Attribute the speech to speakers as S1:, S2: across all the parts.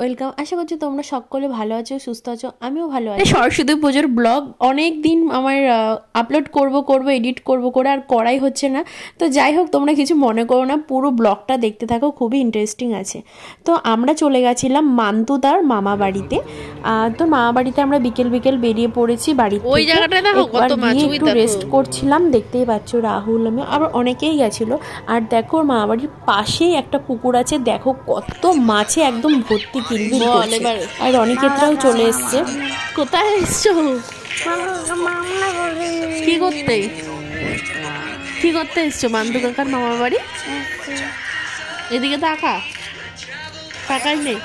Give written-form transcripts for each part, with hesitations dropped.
S1: Welcome. আশা করছি তোমরা সকলে ভালো আছো, সুস্থ আছো, আমিও ভালো আছি। সরস্বতী পুজোর ব্লগ অনেক দিন আমার আপলোড করব এডিট করব করে আর করাই হচ্ছে না। তো যাই হোক, তোমরা কিছু মনে করো না, পুরো ব্লগটা দেখতে থাকো, খুবই ইন্টারেস্টিং আছে। তো আমরা চলে গেছিলাম মান্তুদার মামা বাড়িতে। তো মামা বাড়িতে আমরা বিকেল বেরিয়ে পড়েছি বাড়ি থেকে। ওই জায়গাটায় দেখো কত মাছ, একটু রেস্ট করছিলাম, দেখতেই পাচ্ছ রাহুল আমি আবার অনেকেই গেছিল। আর দেখো মামা বাড়ির পাশেই একটা পুকুর আছে, দেখো কত মাছে একদম ভর্তি কিলবিল করছে। আর রনিকেতরাও চলে এসছে। কোথায় এসছো? কি করতে এসছো মান্তু কাকার মামা বাড়ি? এদিকে তাকাই নেই।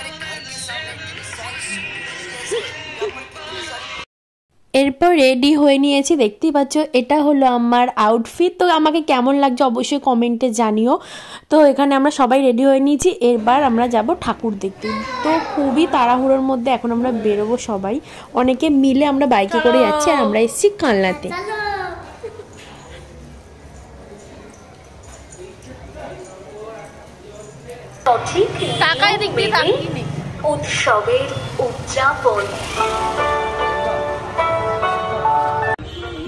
S1: এরপর রেডি হয়ে নিয়েছি, দেখতেই পাচ্ছ এটা হলো আমার আউটফিট। তো আমাকে কেমন লাগছে অবশ্যই কমেন্টে জানিও। তো এখানে আমরা সবাই রেডি হয়ে নিয়েছি, এবার আমরা যাব ঠাকুর দেখতে। তো খুবই তাড়াহুড়োর মধ্যে এখন আমরা বেরোবো সবাই, অনেকে মিলে আমরা বাইকে করে যাচ্ছি। আর আমরা এসেছি কালনাতে।
S2: উৎসবের উদযাপন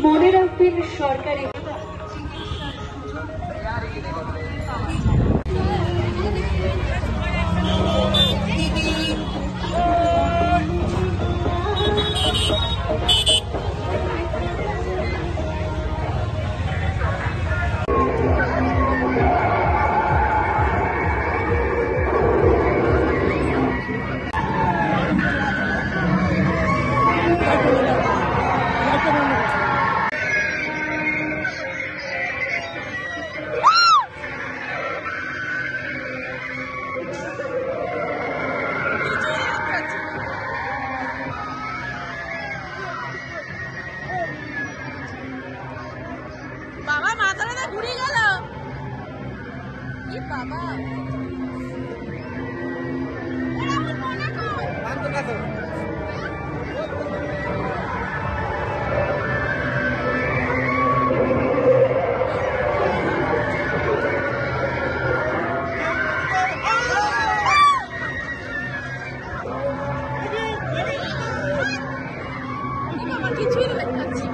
S2: মনে রাখবেন সরকারি
S3: বাবা মাথাটা ঘুরে গেল। কি বাবা কিছুই দেখাচ্ছি।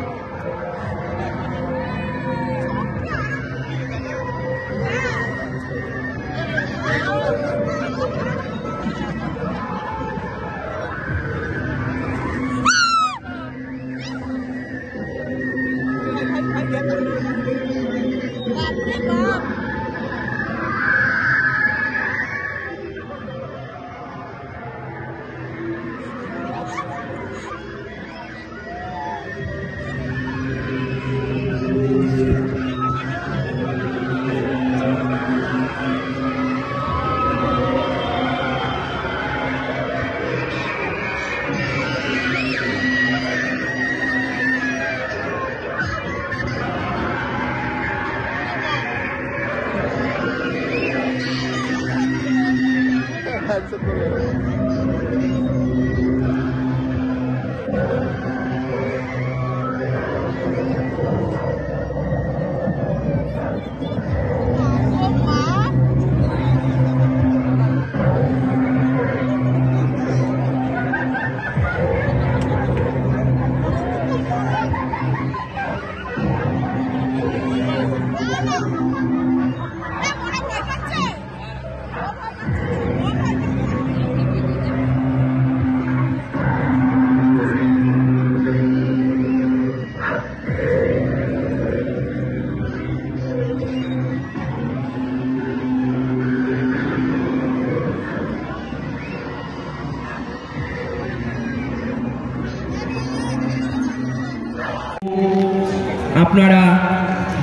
S4: আপনারা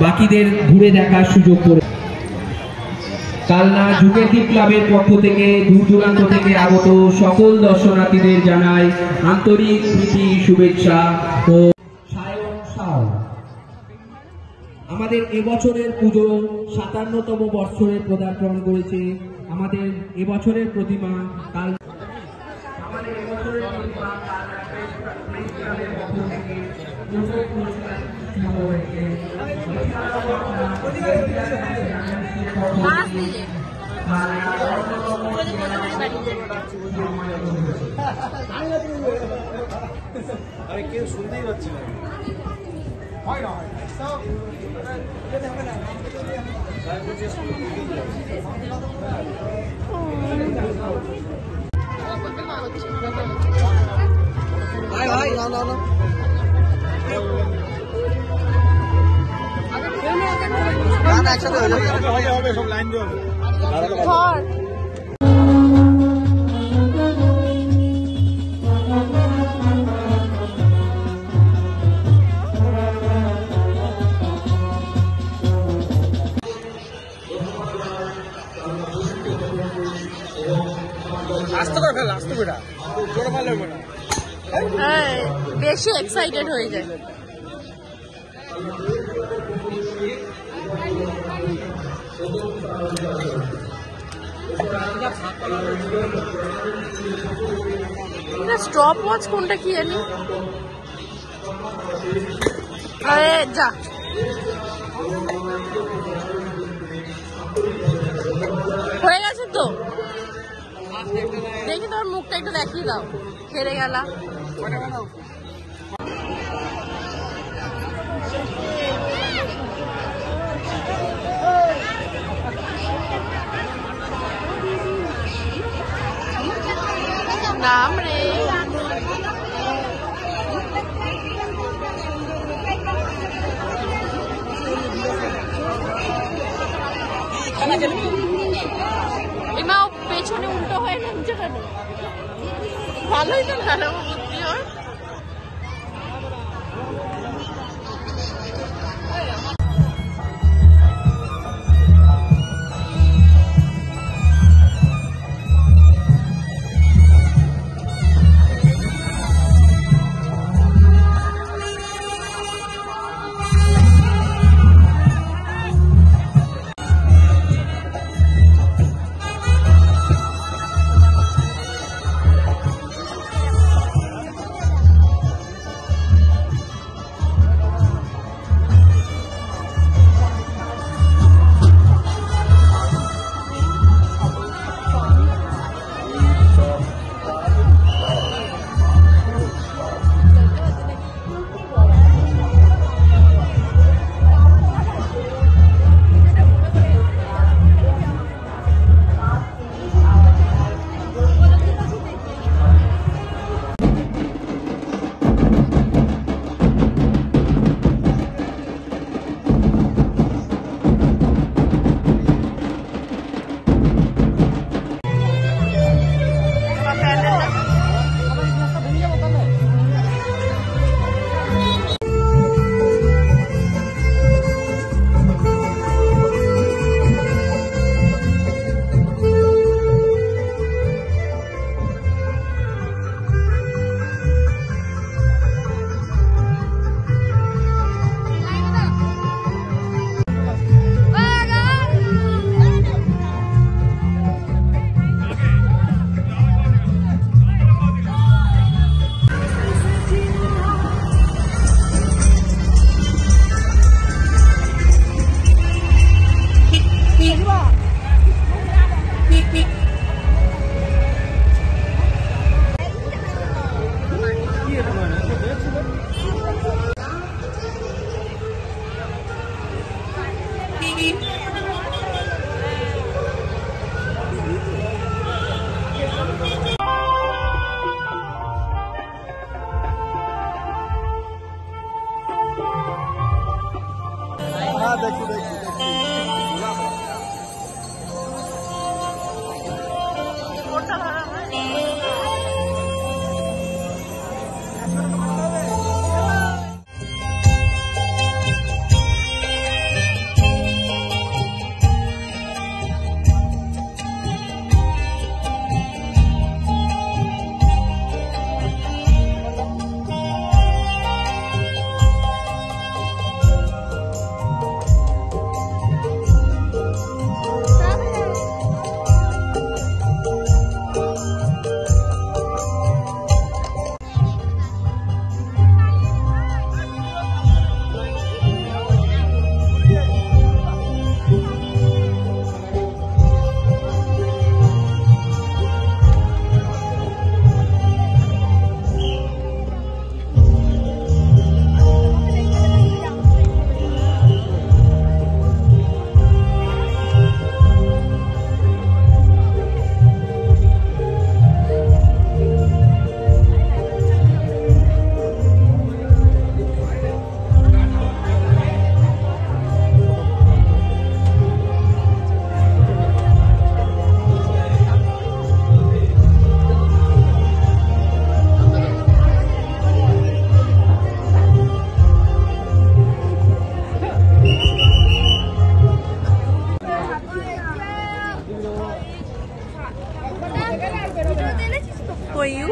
S4: বাকিদের ঘুরে দেখার সুযোগ করে। কালনা যুগেতি ক্লাবের পক্ষ থেকে দূর দূরান্ত থেকে আগত সকল দর্শনার্থীদের জানাই আন্তরিক প্রীতি শুভেচ্ছা ও সায়ন সাও। আমাদের এবছরের পুজো ৫৭তম বর্ষে পদার্পণ করেছে। আমাদের এবছরের প্রতিমা আমাদের এবছরের প্রতিমা
S5: আরে কেউ শুনতেই পাচ্ছি না। একসাথে হবে, সব লাইন দিয়ে হবে। আস্তে করে ফেল, আস্তে বেটা, জোরে মারলে বেটা।
S3: হ্যাঁ, বেশি এক্সাইটেড হয়ে যায়। স্টপ ওয়াচ কোনটা কি জানি? আরে যা, হয়ে গেছে তো। দেখি তোমার মুখটা একটু দেখিয়ে দাও, হেরে গেলা। নাম রে এমা পেছনে উল্টো হয়ে নামছে কেন? ভালোই তো ভালো বুদ্ধি হয়। for you.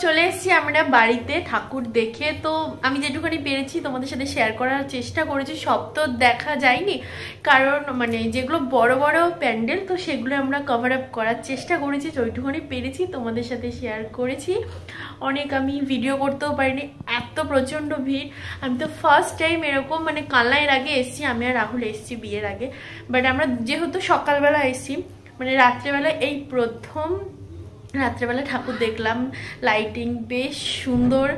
S1: চলে এসেছি আমরা বাড়িতে ঠাকুর দেখে। তো আমি যেটুখানি পেরেছি তোমাদের সাথে শেয়ার করার চেষ্টা করেছি, সব তো দেখা যায়নি, কারণ মানে যেগুলো বড় বড় প্যান্ডেল তো সেগুলো আমরা কভার আপ করার চেষ্টা করেছি, ওইটুখানি পেরেছি তোমাদের সাথে শেয়ার করেছি। অনেক আমি ভিডিও করতেও পারিনি, এত প্রচণ্ড ভিড়। আমি তো ফার্স্ট টাইম এরকম মানে কালনার আগে এসেছি, আমি আর রাহুল এসেছি বিয়ের আগে, বাট আমরা যেহেতু সকালবেলা এসেছি মানে রাত্রেবেলা এই প্রথম রাত্রেবেলা ঠাকুর দেখলাম। লাইটিং বেশ সুন্দর,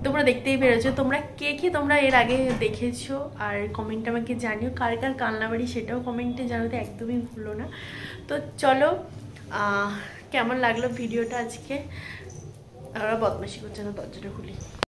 S1: তোমরা দেখতেই পেরেছো। তোমরা কে কে তোমরা এর আগে দেখেছো আর কমেন্ট আমাকে জানিও, কার কার কালনাবাড়ি সেটাও কমেন্টে জানাতে একদমই ভুলো না। তো চলো, কেমন লাগলো ভিডিওটা আজকে। আমরা বদমাশি করছে না, দরজাটা খুলি।